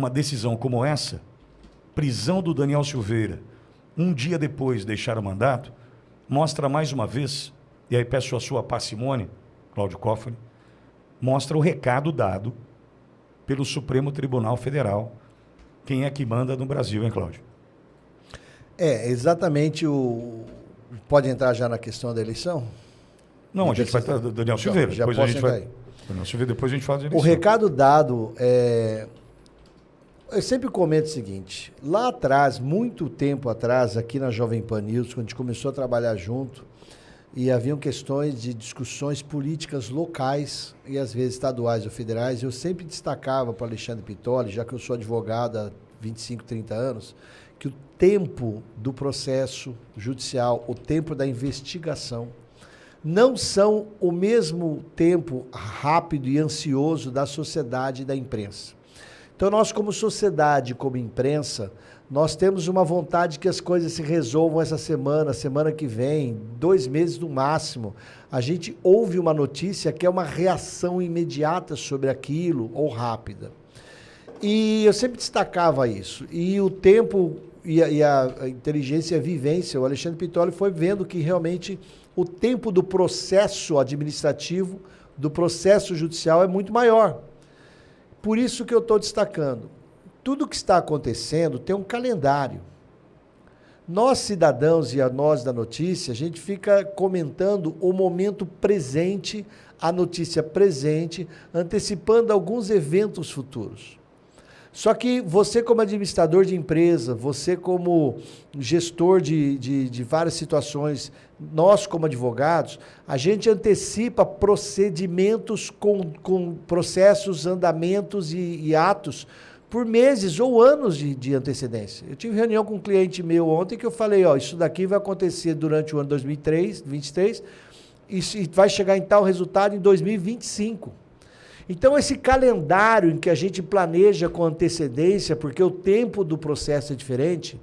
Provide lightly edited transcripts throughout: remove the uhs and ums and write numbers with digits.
uma decisão como essa, prisão do Daniel Silveira, um dia depois de deixar o mandato, mostra mais uma vez, e aí peço a sua parcimônia, Cláudio Cofoli, mostra o recado dado pelo Supremo Tribunal Federal. Quem é que manda no Brasil, hein, Cláudio? Exatamente o... Pode entrar já na questão da eleição? Não, a gente vai estar Daniel Silveira. Já depois posso a gente entrar vai. aí. Daniel Silveira, depois a gente faz a eleição. O recado dado eu sempre comento o seguinte, lá atrás, muito tempo atrás, aqui na Jovem Pan News, quando a gente começou a trabalhar junto, e haviam questões de discussões políticas locais, e às vezes estaduais ou federais, eu sempre destacava para Alexandre Pitoli, já que eu sou advogado há 25, 30 anos, que o tempo do processo judicial, o tempo da investigação, não são o mesmo tempo rápido e ansioso da sociedade e da imprensa. Então nós, como sociedade, como imprensa, nós temos uma vontade que as coisas se resolvam essa semana que vem, 2 meses no máximo. A gente ouve uma notícia que é uma reação imediata sobre aquilo, ou rápida. E eu sempre destacava isso. E o tempo e a inteligência e a vivência, o Alexandre Pitoli foi vendo que realmente o tempo do processo administrativo, do processo judicial é muito maior. Por isso que eu estou destacando. Tudo que está acontecendo tem um calendário. Nós, cidadãos, e a nós da notícia, a gente fica comentando o momento presente, a notícia presente, antecipando alguns eventos futuros. Só que você, como administrador de empresa, você como gestor de várias situações, nós como advogados, a gente antecipa procedimentos com processos, andamentos e atos por meses ou anos de antecedência. Eu tive reunião com um cliente meu ontem que eu falei, isso daqui vai acontecer durante o ano 2023 e vai chegar em tal resultado em 2025. Então, esse calendário em que a gente planeja com antecedência, porque o tempo do processo é diferente,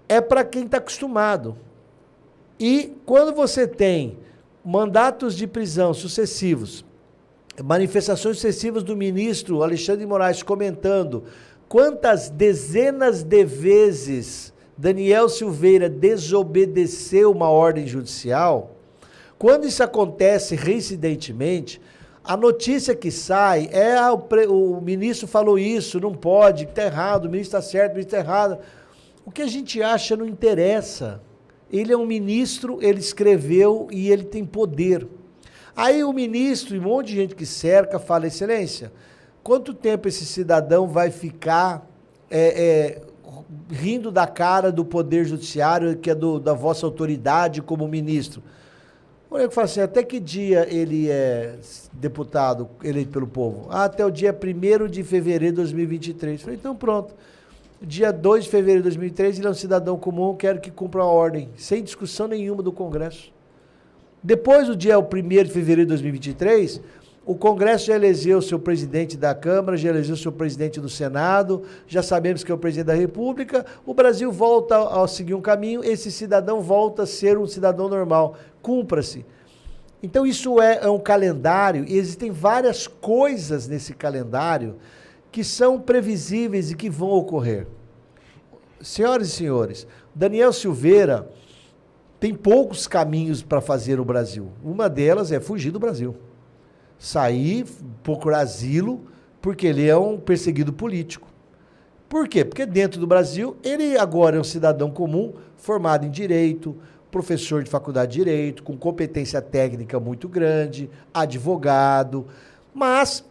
é para quem está acostumado. E quando você tem mandatos de prisão sucessivos, manifestações sucessivas do ministro Alexandre de Moraes comentando quantas dezenas de vezes Daniel Silveira desobedeceu uma ordem judicial, quando isso acontece reincidentemente, a notícia que sai é o ministro falou isso, não pode, está errado, o ministro está certo, o ministro está errado. O que a gente acha não interessa. Ele é um ministro, ele escreveu e ele tem poder. Aí o ministro e um monte de gente que cerca fala, excelência, quanto tempo esse cidadão vai ficar rindo da cara do poder judiciário, que é da vossa autoridade como ministro? O nego fala assim, até que dia ele é deputado eleito pelo povo? Até o dia 1º de fevereiro de 2023. Falei, então pronto. Dia 2 de fevereiro de 2003, ele é um cidadão comum, quero que cumpra a ordem, sem discussão nenhuma do Congresso. Depois do dia 1º de fevereiro de 2023, o Congresso já elegeu o seu presidente da Câmara, já elegeu o seu presidente do Senado, já sabemos que é o presidente da República, o Brasil volta a seguir um caminho, esse cidadão volta a ser um cidadão normal. Cumpra-se. Então isso é um calendário, e existem várias coisas nesse calendário que são previsíveis e que vão ocorrer. Senhoras e senhores, Daniel Silveira tem poucos caminhos para fazer no Brasil. Uma delas é fugir do Brasil. Sair, procurar asilo, porque ele é um perseguido político. Por quê? Porque dentro do Brasil, ele agora é um cidadão comum, formado em direito, professor de faculdade de direito, com competência técnica muito grande, advogado, mas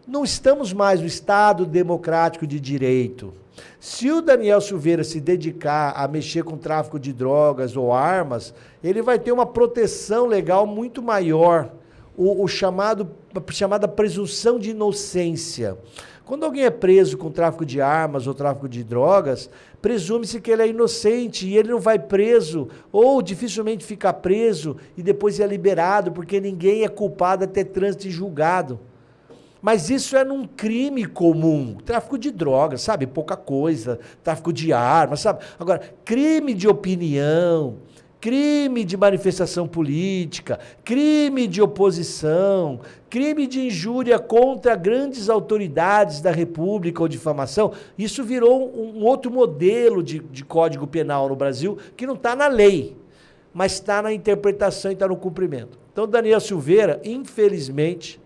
não estamos mais no Estado democrático de direito. Se o Daniel Silveira se dedicar a mexer com tráfico de drogas ou armas, ele vai ter uma proteção legal muito maior, a chamada presunção de inocência. Quando alguém é preso com tráfico de armas ou tráfico de drogas, presume-se que ele é inocente e ele não vai preso, ou dificilmente fica preso e depois é liberado, porque ninguém é culpado até trânsito e julgado. Mas isso é num crime comum, tráfico de drogas, sabe? Pouca coisa, tráfico de armas, sabe? Agora, crime de opinião, crime de manifestação política, crime de oposição, crime de injúria contra grandes autoridades da República ou difamação, isso virou um outro modelo de Código Penal no Brasil, que não está na lei, mas está na interpretação e está no cumprimento. Então, Daniel Silveira, infelizmente,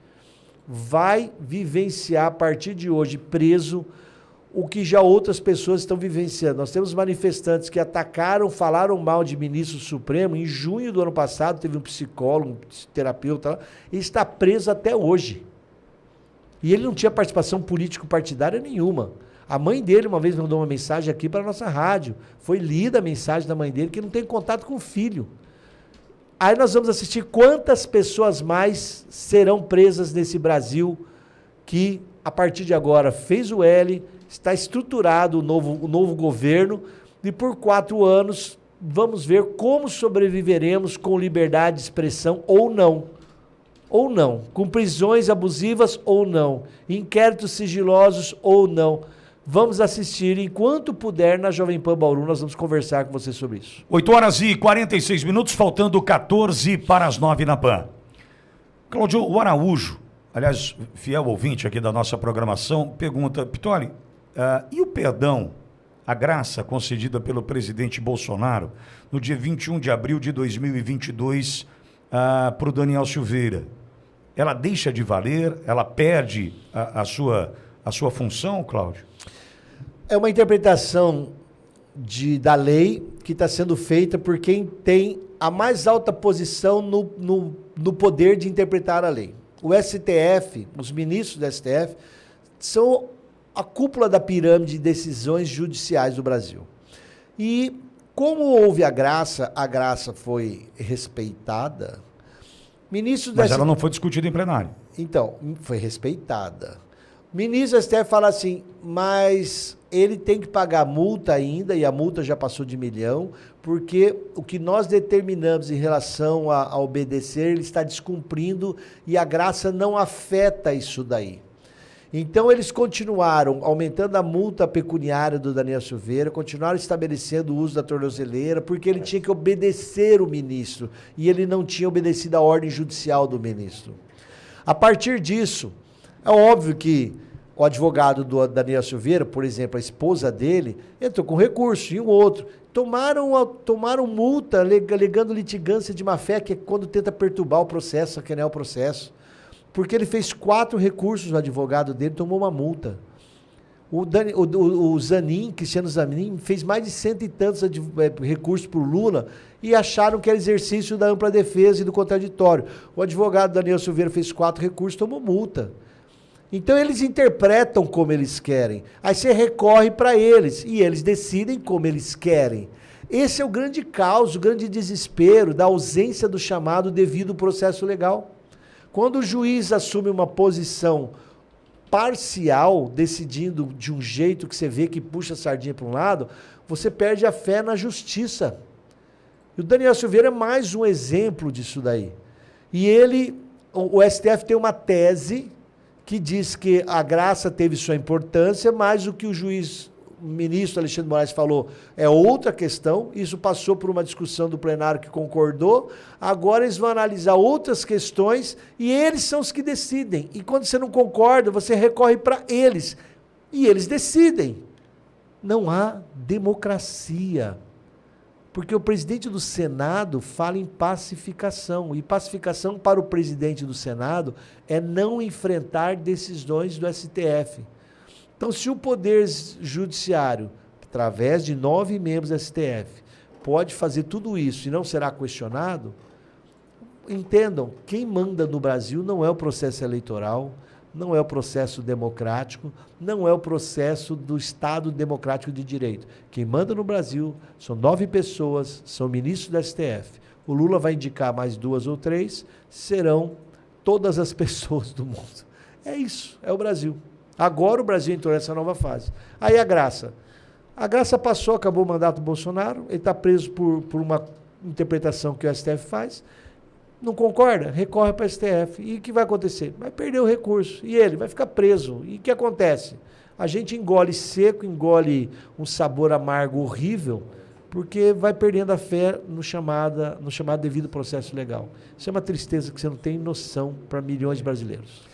vai vivenciar a partir de hoje preso o que já outras pessoas estão vivenciando. Nós temos manifestantes que atacaram, falaram mal de ministro supremo. Em junho do ano passado, teve um psicólogo, um terapeuta, e está preso até hoje. E ele não tinha participação político-partidária nenhuma. A mãe dele uma vez mandou uma mensagem aqui para a nossa rádio. Foi lida a mensagem da mãe dele, que não tem contato com o filho. Aí nós vamos assistir quantas pessoas mais serão presas nesse Brasil que, a partir de agora, fez o L, está estruturado o novo governo, e por 4 anos vamos ver como sobreviveremos com liberdade de expressão ou não. Ou não. Com prisões abusivas ou não. Inquéritos sigilosos ou não. Vamos assistir, enquanto puder, na Jovem Pan Bauru, nós vamos conversar com você sobre isso. 8h46, faltando 14 para as 9 na Pan. Cláudio, o Araújo, aliás, fiel ouvinte aqui da nossa programação, pergunta, Pittoli, e o perdão, a graça concedida pelo presidente Bolsonaro no dia 21 de abril de 2022 para o Daniel Silveira, ela deixa de valer? Ela perde a sua função, Cláudio? É uma interpretação da lei que está sendo feita por quem tem a mais alta posição no poder de interpretar a lei. O STF, os ministros do STF, são a cúpula da pirâmide de decisões judiciais do Brasil. E como houve a graça foi respeitada. Mas ela não foi discutida em plenário. Então, foi respeitada. O ministro do STF fala assim, mas ele tem que pagar multa ainda, e a multa já passou de 1 milhão, porque o que nós determinamos em relação a obedecer, ele está descumprindo, e a graça não afeta isso daí. Então, eles continuaram aumentando a multa pecuniária do Daniel Silveira, continuaram estabelecendo o uso da tornozeleira, porque ele tinha que obedecer o ministro, e ele não tinha obedecido a ordem judicial do ministro. A partir disso, é óbvio que o advogado do Daniel Silveira, por exemplo, a esposa dele, entrou com recurso, e um outro. Tomaram multa alegando litigância de má-fé, que é quando tenta perturbar o processo, que não é o processo. Porque ele fez 4 recursos, o advogado dele tomou uma multa. O Zanin, Cristiano Zanin, fez mais de 100 e tantos recursos para o Lula e acharam que era exercício da ampla defesa e do contraditório. O advogado Daniel Silveira fez 4 recursos, tomou multa. Então eles interpretam como eles querem. Aí você recorre para eles e eles decidem como eles querem. Esse é o grande caos, o grande desespero da ausência do chamado devido processo legal. Quando o juiz assume uma posição parcial, decidindo de um jeito que você vê que puxa a sardinha para um lado, você perde a fé na justiça. E o Daniel Silveira é mais um exemplo disso daí. E o STF tem uma tese que diz que a graça teve sua importância, mas o que o ministro Alexandre de Moraes falou é outra questão. Isso passou por uma discussão do plenário que concordou. Agora eles vão analisar outras questões e eles são os que decidem. E quando você não concorda, você recorre para eles. E eles decidem. Não há democracia. Porque o presidente do Senado fala em pacificação. E pacificação para o presidente do Senado é não enfrentar decisões do STF. Então, se o Poder Judiciário, através de 9 membros do STF, pode fazer tudo isso e não será questionado, entendam, quem manda no Brasil não é o processo eleitoral, não é o processo democrático, não é o processo do Estado democrático de direito. Quem manda no Brasil são 9 pessoas, são ministros do STF. O Lula vai indicar mais 2 ou 3, serão todas as pessoas do mundo. É isso, é o Brasil. Agora o Brasil entrou nessa nova fase. Aí a graça. A graça passou, acabou o mandato do Bolsonaro, ele está preso por uma interpretação que o STF faz. Não concorda? Recorre para o STF. E o que vai acontecer? Vai perder o recurso. E ele vai ficar preso. E o que acontece? A gente engole seco, engole um sabor amargo horrível, porque vai perdendo a fé no chamado devido processo legal. Isso é uma tristeza que você não tem noção para milhões de brasileiros.